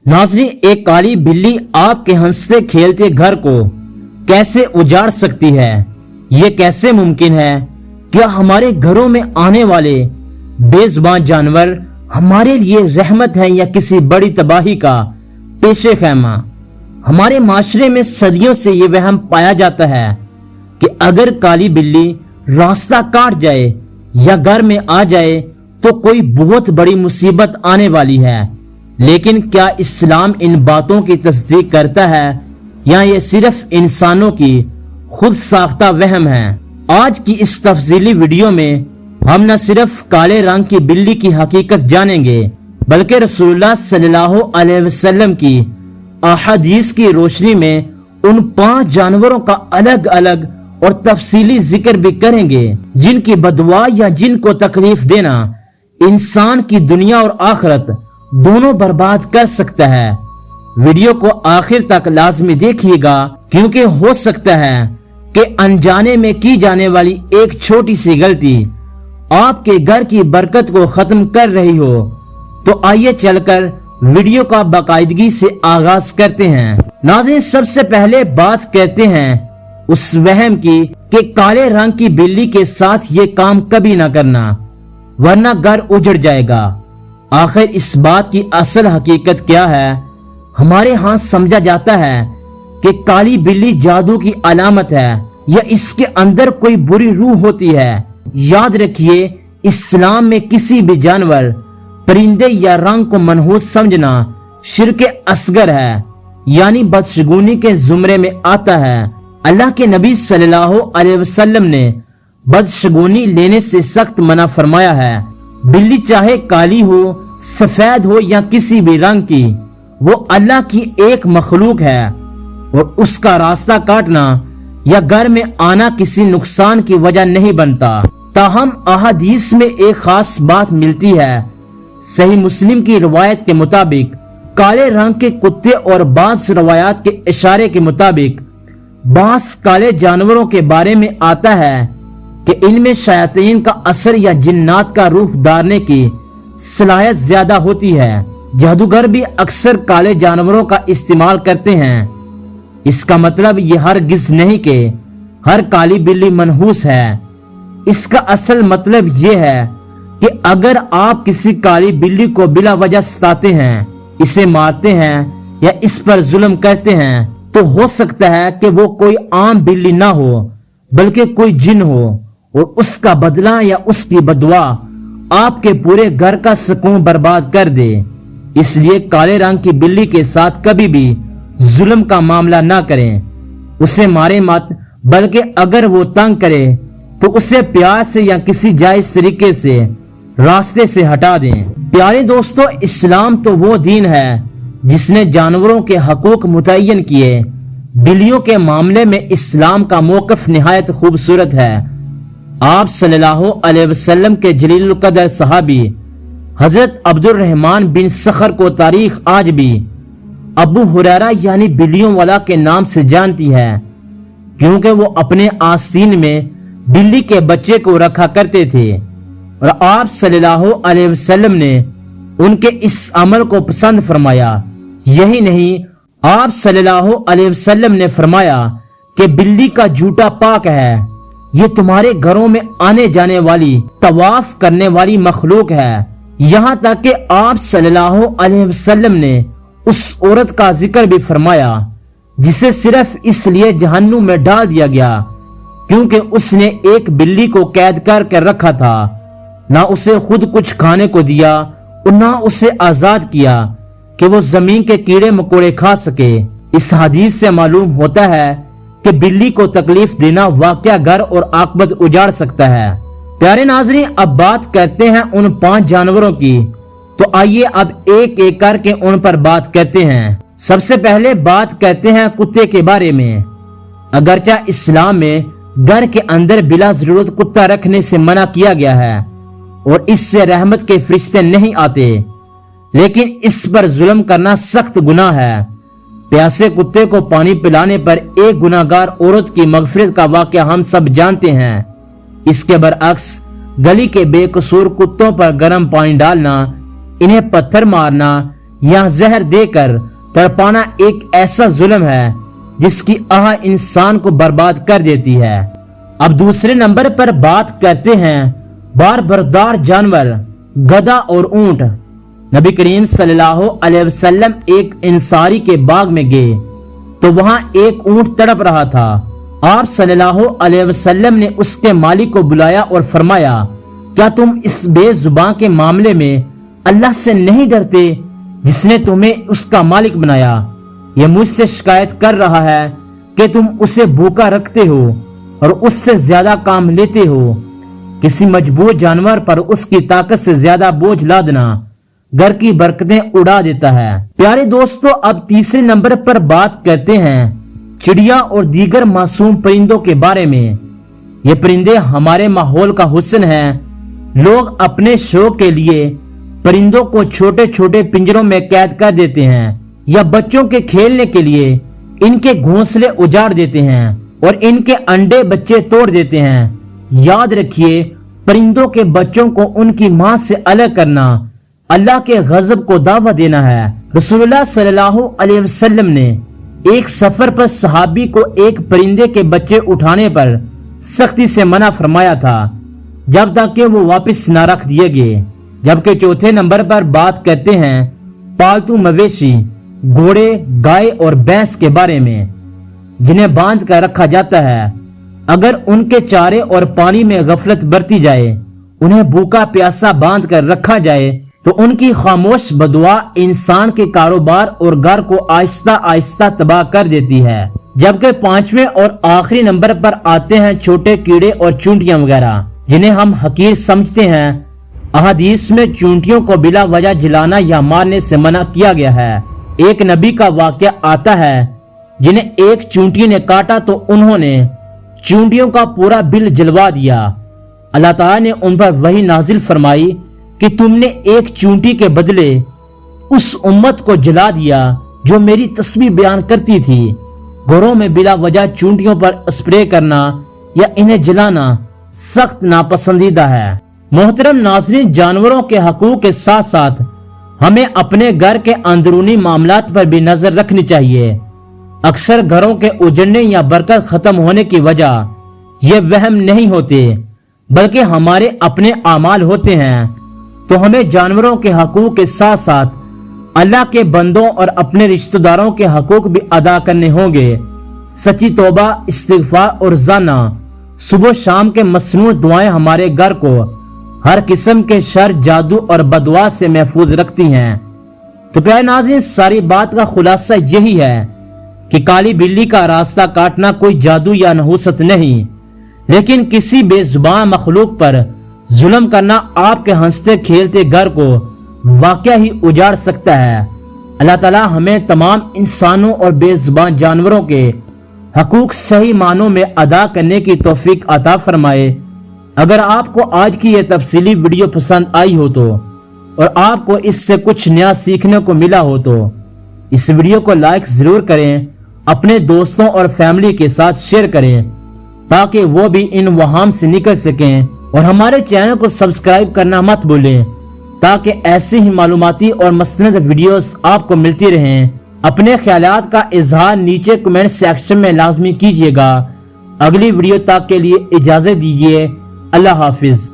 नाज़रीन, एक काली बिल्ली आपके हंसते खेलते घर को कैसे उजाड़ सकती है? ये कैसे मुमकिन है? क्या हमारे घरों में आने वाले बेजुबान जानवर हमारे लिए रहमत है या किसी बड़ी तबाही का पेशे खैमा? हमारे माशरे में सदियों से ये वहम पाया जाता है कि अगर काली बिल्ली रास्ता काट जाए या घर में आ जाए तो कोई बहुत बड़ी मुसीबत आने वाली है। लेकिन क्या इस्लाम इन बातों की तस्दीक करता है या ये सिर्फ इंसानों की खुद साख्ता वहम है? आज की इस तफसीली वीडियो में हम न सिर्फ काले रंग की बिल्ली की हकीकत जानेंगे बल्कि रसूलुल्लाह सल्लल्लाहु अलैहि वसल्लम की अहादीस की रोशनी में उन 5 जानवरों का अलग अलग और तफसीली जिक्र भी करेंगे जिनकी बदवा या जिनको तकलीफ देना इंसान की दुनिया और आखिरत दोनों बर्बाद कर सकता है। वीडियो को आखिर तक लाजमी देखिएगा क्योंकि हो सकता है कि अनजाने में की जाने वाली एक छोटी सी गलती आपके घर की बरकत को खत्म कर रही हो। तो आइए चलकर वीडियो का बाकायदगी से आगाज करते हैं। नाज़रीन, सबसे पहले बात करते हैं उस वहम की कि काले रंग की बिल्ली के साथ ये काम कभी ना करना वरना घर उजड़ जाएगा। आखिर इस बात की असल हकीकत क्या है? हमारे यहाँ समझा जाता है कि काली बिल्ली जादू की अलामत है या इसके अंदर कोई बुरी रूह होती है। याद रखिए, इस्लाम में किसी भी जानवर, परिंदे या रंग को मनहूस समझना शिर्क असगर है, यानी बदशगुनी के जुमरे में आता है। अल्लाह के नबी सल्लल्लाहु अलैहि वसल्लम ने बदशगुनी लेने से सख्त मना फरमाया है। बिल्ली चाहे काली हो, सफेद हो या किसी भी रंग की, वो अल्लाह की एक मखलूक है और उसका रास्ता काटना या घर में आना किसी नुकसान की वजह नहीं बनता। ताहम अहादीस में एक खास बात मिलती है। सही मुस्लिम की रिवायत के मुताबिक काले रंग के कुत्ते और बास रवायात के इशारे के मुताबिक बास काले जानवरों के बारे में आता है कि इनमें शयातीन का असर या जिन्नात का रूप धारने की सलाहियत ज्यादा होती है। जादूगर भी अक्सर काले जानवरों का इस्तेमाल करते हैं। इसका मतलब ये हरगिज़ नहीं कि हर काली बिल्ली मनहूस है। इसका असल मतलब ये है कि अगर आप किसी काली बिल्ली को बिला वजह सताते हैं, इसे मारते हैं या इस पर जुल्म करते हैं, तो हो सकता है कि वो कोई आम बिल्ली ना हो बल्कि कोई जिन हो और उसका बदला या उसकी बदवा आपके पूरे घर का सुकून बर्बाद कर दे। इसलिए काले रंग की बिल्ली के साथ कभी भी जुल्म का मामला ना करें, उसे मारे मत, बल्कि अगर वो तंग करे तो उसे प्यार से या किसी जायज तरीके से रास्ते से हटा दें। प्यारे दोस्तों, इस्लाम तो वो दीन है जिसने जानवरों के हकूक मुतय्यन किए। बिल्लियों के मामले में इस्लाम का मौक़िफ़ निहायत खूबसूरत है। आप सल्लल्लाहु अलैहि वसल्लम के जलील कदर सहाबी हजरत अब्दुर रहमान बिन सखर को तारीख आज भी अबू हुरैरा यानी बिल्लियों वाला के नाम से जानती है, क्योंकि वो अपने आस्तीन में बिल्ली के बच्चे को रखा करते थे और आप सल्लल्लाहु अलैहि वसल्लम ने उनके इस अमल को पसंद फरमाया। यही नहीं, आप सल्लल्लाहु अलैहि वसल्लम ने फरमाया कि बिल्ली का जूता पाक है, ये तुम्हारे घरों में आने जाने वाली, तवाफ करने वाली मखलूक है। यहाँ तक कि आप सल्लल्लाहु अलैहि वसल्लम ने उस औरत का जिक्र भी फरमाया जिसे सिर्फ इसलिए जहन्नुम में डाल दिया गया क्योंकि उसने एक बिल्ली को कैद कर रखा था। ना उसे खुद कुछ खाने को दिया और ना उसे आजाद किया कि वो जमीन के कीड़े मकोड़े खा सके। इस हदीस से मालूम होता है कि बिल्ली को तकलीफ देना वाकया घर और आकबत उजाड़ सकता है। प्यारे नाज़रीन, अब बात करते हैं उन 5 जानवरों की। तो आइए अब एक एक करके उन पर बात करते हैं। सबसे पहले बात करते हैं कुत्ते के बारे में। अगरचे इस्लाम में घर के अंदर बिला जरूरत कुत्ता रखने से मना किया गया है और इससे रहमत के फरिश्ते नहीं आते, लेकिन इस पर जुल्म करना सख्त गुनाह है। प्यासे कुत्ते को पानी पिलाने पर एक गुनाहगार औरत की मगफिरत का वाकया हम सब जानते हैं। इसके बरअक्स गली के बेकसूर कुत्तों पर गर्म पानी डालना, इन्हें पत्थर मारना یا زہر دے کر تڑپانا ایک ایسا ظلم ہے جس کی آہ انسان کو برباد کر دیتی ہے۔ اب دوسرے نمبر پر بات کرتے ہیں بار بردار جانور گدھا اور اونٹ۔ نبی کریم صلی اللہ علیہ وسلم ایک انصاری کے باغ میں گئے تو وہاں ایک اونٹ تڑپ رہا تھا۔ آپ صلی اللہ علیہ وسلم نے اس کے مالک کو بلایا اور فرمایا، کیا تم اس بے زبان کے معاملے میں اللہ سے نہیں ڈرتے جس نے تمہیں اس کا مالک بنایا؟ یہ مجھ سے شکایت کر رہا ہے کہ تم اسے بھوکا رکھتے ہو اور اس سے زیادہ کام لیتے ہو۔ کسی مجبور جانور پر اس کی طاقت سے زیادہ بوجھ لادنا گھر کی برکتیں اڑا دیتا ہے۔ پیارے دوستو، اب تیسرے نمبر پر بات کرتے ہیں چڑیا اور دیگر معصوم پرندوں کے بارے میں۔ یہ پرندے ہمارے ماحول کا حسن ہیں۔ لوگ اپنے شوق کے لیے پرندوں کو چھوٹے چھوٹے پنجروں میں قید کر دیتے ہیں یا بچوں کے کھیلنے کے لیے ان کے گھونسلے اجاڑ دیتے ہیں اور ان کے انڈے بچے توڑ دیتے ہیں۔ یاد رکھیے، پرندوں کے بچوں کو ان کی ماں سے الگ کرنا اللہ کے غضب کو دعوت دینا ہے۔ رسول اللہ صلی اللہ علیہ وسلم نے ایک سفر پر صحابی کو ایک پرندے کے بچے اٹھانے پر سختی سے منع فرمایا تھا جب تک کہ وہ واپس نہ رکھ دیے گئے۔ جبکہ چوتھے نمبر پر بات کرتے ہیں پالتو مویشی گھوڑے، گائے اور بھینس کے بارے میں، جنہیں باندھ کر رکھا جاتا ہے۔ اگر ان کے چارے اور پانی میں غفلت برتی جائے، انہیں بھوکا پیاسا باندھ کر رکھا جائے تو ان کی خاموش بدعا انسان کے کاروبار اور گھر کو آہستہ آہستہ تباہ کر دیتی ہے۔ جبکہ پانچویں اور آخری نمبر پر آتے ہیں چھوٹے کیڑے اور چونٹیاں وغیرہ، جنہیں ہم حقیر سمجھتے ہیں۔ احادیث میں چونٹیوں کو بلا وجہ جلانا یا مارنے سے منع کیا گیا ہے۔ ایک نبی کا واقعہ آتا ہے جنہیں ایک چونٹی نے کاٹا تو انہوں نے چونٹیوں کا پورا بل جلوا دیا۔ اللہ تعالیٰ نے ان پر وحی نازل فرمائی کہ تم نے ایک چونٹی کے بدلے اس امت کو جلا دیا جو میری تسبیح بیان کرتی تھی۔ گھروں میں بلا وجہ چونٹیوں پر اسپرے کرنا یا انہیں جلانا سخت ناپسندیدہ ہے۔ محترم ناظرین، جانوروں کے حقوق کے ساتھ ساتھ ہمیں اپنے گھر کے اندرونی معاملات پر بھی نظر رکھنی چاہیے۔ اکثر گھروں کے اجڑنے یا برکت ختم ہونے کی وجہ یہ وہم نہیں ہوتے بلکہ ہمارے اپنے اعمال ہوتے ہیں۔ تو ہمیں جانوروں کے حقوق کے ساتھ ساتھ اللہ کے بندوں اور اپنے رشتہ داروں کے حقوق بھی ادا کرنے ہوں گے۔ سچی توبہ، استغفار اور زانہ صبح و شام کے مصنوع دعائیں ہمارے گھر کو ہر قسم کے شر، جادو اور بدعا سے محفوظ رکھتی ہیں۔ تو پیارے ناظرین، ساری بات کا خلاصہ یہی ہے کہ کالی بلی کا راستہ کاٹنا کوئی جادو یا نحوست نہیں، لیکن کسی بے زبان مخلوق پر ظلم کرنا آپ کے ہنستے کھیلتے گھر کو واقعہ ہی اجاڑ سکتا ہے۔ اللہ تعالیٰ ہمیں تمام انسانوں اور بے زبان جانوروں کے حقوق صحیح معنوں میں ادا کرنے کی توفیق عطا فرمائے۔ اگر آپ کو آج کی یہ تفصیلی ویڈیو پسند آئی ہو تو اور آپ کو اس سے کچھ نیا سیکھنے کو ملا ہو تو اس ویڈیو کو لائک ضرور کریں، اپنے دوستوں اور فیملی کے ساتھ شیئر کریں تاکہ وہ بھی ان وہام سے نکل سکیں، اور ہمارے چینل کو سبسکرائب کرنا مت بھولیں تاکہ ایسی ہی معلوماتی اور مستند ویڈیوز آپ کو ملتی رہیں۔ اپنے خیالات کا اظہار نیچے کمنٹ سیکشن میں لازمی کیجیے گا۔ اگلی ویڈیو تک کے لیے اجازت دیجیے۔ اللہ حافظ۔